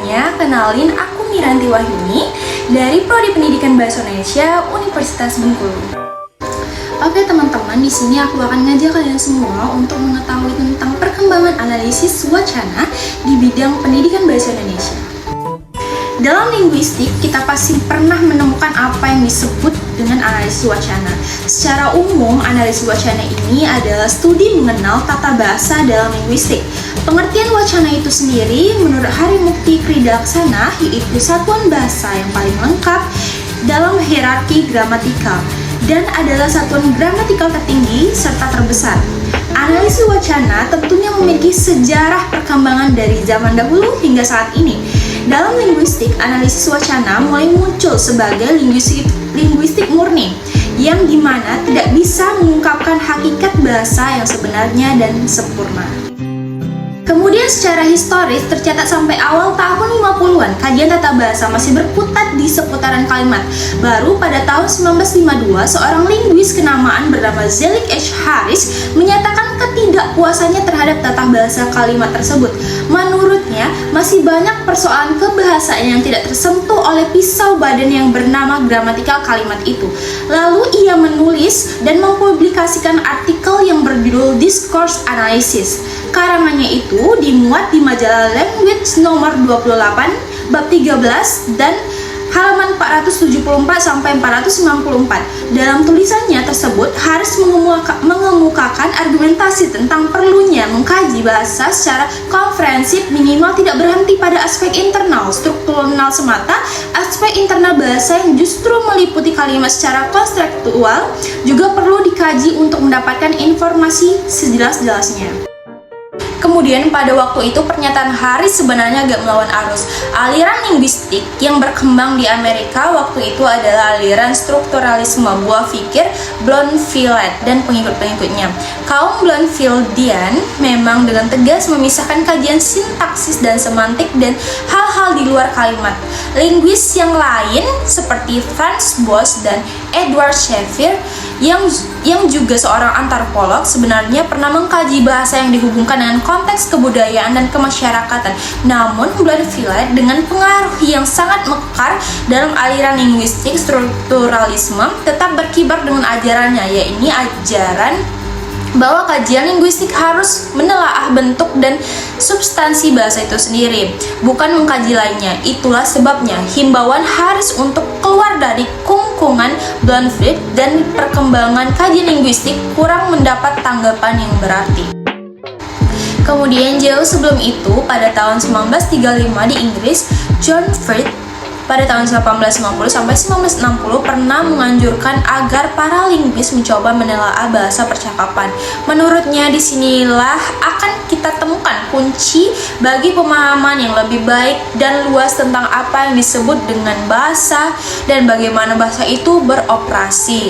semuanya, kenalin aku Miranti Wahyuni dari Prodi Pendidikan Bahasa Indonesia Universitas Bengkulu. Oke teman-teman, di sini aku akan ngajak kalian semua untuk mengetahui tentang perkembangan analisis wacana di bidang pendidikan bahasa Indonesia. Dalam linguistik, kita pasti pernah menemukan apa yang disebut dengan analisis wacana. Secara umum, analisis wacana ini adalah studi mengenal tata bahasa dalam linguistik. Pengertian wacana itu sendiri menurut Harimukti Kridaksana yaitu satuan bahasa yang paling lengkap dalam hierarki gramatikal dan adalah satuan gramatikal tertinggi serta terbesar. Analisis wacana tentunya memiliki sejarah perkembangan dari zaman dahulu hingga saat ini. Dalam linguistik, analisis wacana mulai muncul sebagai linguistik murni, yang dimana tidak bisa mengungkapkan hakikat bahasa yang sebenarnya dan sempurna. Kemudian secara historis tercatat sampai awal tahun 50-an, kajian tata bahasa masih berkutat di seputaran kalimat. Baru pada tahun 1952, seorang linguis kenamaan bernama Zelig H. Harris menyatakan ketidakpuasannya terhadap tata bahasa kalimat tersebut. Menurutnya, masih banyak persoalan kebahasaan yang tidak tersentuh oleh pisau badan yang bernama gramatikal kalimat itu. Lalu ia menulis dan mempublikasikan artikel yang berjudul Discourse Analysis. Karangannya itu dimuat di majalah Language nomor 28 bab 13 dan halaman 474 sampai 494. Dalam tulisannya tersebut, Harris mengemukakan argumentasi tentang perlunya mengkaji bahasa secara komprehensif, minimal tidak berhenti pada aspek internal struktural semata. Aspek internal bahasa yang justru meliputi kalimat secara konstruktual juga perlu dikaji untuk mendapatkan informasi sejelas-jelasnya. Kemudian pada waktu itu pernyataan Harris sebenarnya agak melawan arus. Aliran linguistik yang berkembang di Amerika waktu itu adalah aliran strukturalisme buah pikir Bloomfield dan pengikut-pengikutnya. Kaum Bloomfieldian memang dengan tegas memisahkan kajian sintaksis dan semantik dan hal-hal di luar kalimat. Linguis yang lain seperti Franz Boas dan Edward Shafir yang juga seorang antropolog sebenarnya pernah mengkaji bahasa yang dihubungkan dengan konteks kebudayaan dan kemasyarakatan. Namun Bloomfield dengan pengaruh yang sangat mekar dalam aliran linguistik strukturalisme tetap berkibar dengan ajarannya, yaitu ajaran bahwa kajian linguistik harus menelaah bentuk dan substansi bahasa itu sendiri, bukan mengkaji lainnya. Itulah sebabnya himbauan Harris untuk keluar dari kungkungan Bloomfield dan perkembangan kajian linguistik kurang mendapat tanggapan yang berarti. Kemudian jauh sebelum itu, pada tahun 1935 di Inggris, John Fried pada tahun 1850 sampai 1960 pernah menganjurkan agar para linguis mencoba menelaah bahasa percakapan. Menurutnya disinilah akan kita temukan kunci bagi pemahaman yang lebih baik dan luas tentang apa yang disebut dengan bahasa dan bagaimana bahasa itu beroperasi.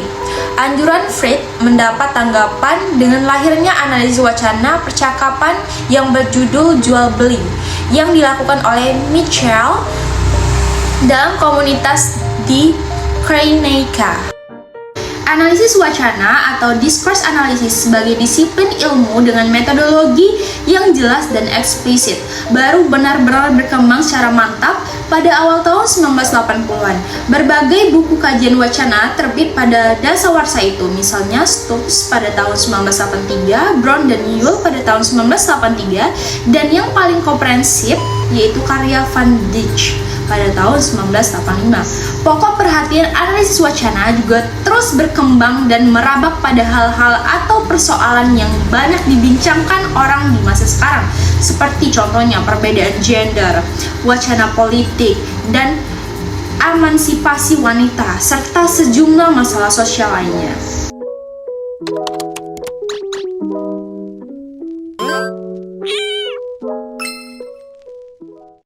Anjuran Fried mendapat tanggapan dengan lahirnya analisis wacana percakapan yang berjudul Jual Beli yang dilakukan oleh Mitchell dalam komunitas di Kryneka. Analisis wacana atau discourse analysis sebagai disiplin ilmu dengan metodologi yang jelas dan eksplisit baru benar-benar berkembang secara mantap pada awal tahun 1980-an. Berbagai buku kajian wacana terbit pada dasawarsa itu, misalnya Stokes pada tahun 1983, Brown dan Newell pada tahun 1983, dan yang paling komprehensif yaitu karya Van Dijk pada tahun 1985. Pokok perhatian analisis wacana juga terus berkembang dan merabak pada hal-hal atau persoalan yang banyak dibincangkan orang di masa sekarang, seperti contohnya perbedaan gender, wacana politik, dan emansipasi wanita, serta sejumlah masalah sosial lainnya.